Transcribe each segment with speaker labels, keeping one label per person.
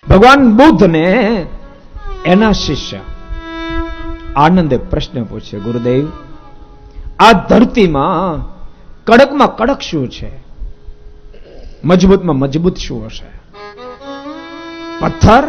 Speaker 1: ભગવાન બુદ્ધ ને એના શિષ્ય આનંદે પ્રશ્ન પૂછ્યો, ગુરુદેવ, આ ધરતીમાં કડકમાં કડક શું છે? મજબૂતમાં મજબૂત શું હશે? પથ્થર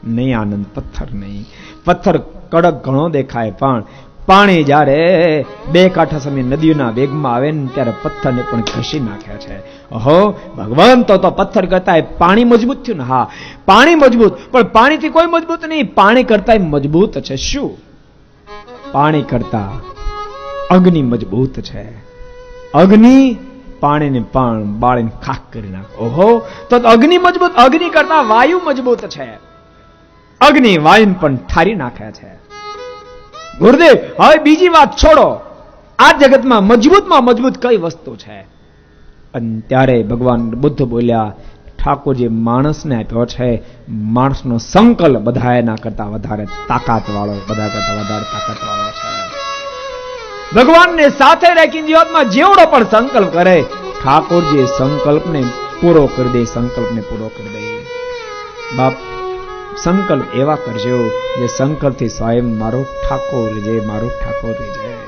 Speaker 1: નહીં આનંદ, પથ્થર નહીં. પથ્થર કડક ઘણો દેખાય, પણ પાણી જ્યારે બે કાંઠા સામે નદીઓના વેગમાં આવે ને ત્યારે પથ્થરને પણ ઘસી નાખે છે. ઓહો, ભગવાન તો પથ્થર કરતા પાણી મજબૂત થયું ને? હા, પાણી મજબૂત, પણ પાણીથી કોઈ મજબૂત નહીં. પાણી કરતા મજબૂત છે શું? પાણી કરતા અગ્નિ મજબૂત છે. અગ્નિ પાણીને પણ બાળીને ખાક કરી નાખે. ઓહો, તો અગ્નિ મજબૂત. અગ્નિ કરતા વાયુ મજબૂત છે. અગ્નિ વાયુને પણ ઠારી નાખે છે. ગુરુદેવ, હવે બીજી વાત છોડો, આ જગતમાં મજબૂતમાં મજબૂત કઈ વસ્તુ છે? અને ત્યારે ભગવાન બુદ્ધ બોલ્યા, ઠાકોરજી માણસને આપ્યો છે. માણસનો સંકલ્પ બધા એના કરતા વધારે તાકાત વાળો, બધા કરતા વધારે તાકાત વાળો છે. ભગવાનને સાથે રાખીને જીવનમાં જેવડો પણ સંકલ્પ કરે, ઠાકોરજી સંકલ્પને પૂરો કરી દે, સંકલ્પને પૂરો કરી દે. બાપ, સંકલ્પ એવા કરજો જે સંકલ્પથી સ્વયં મારો ઠાકોર જે, મારો ઠાકોર જે.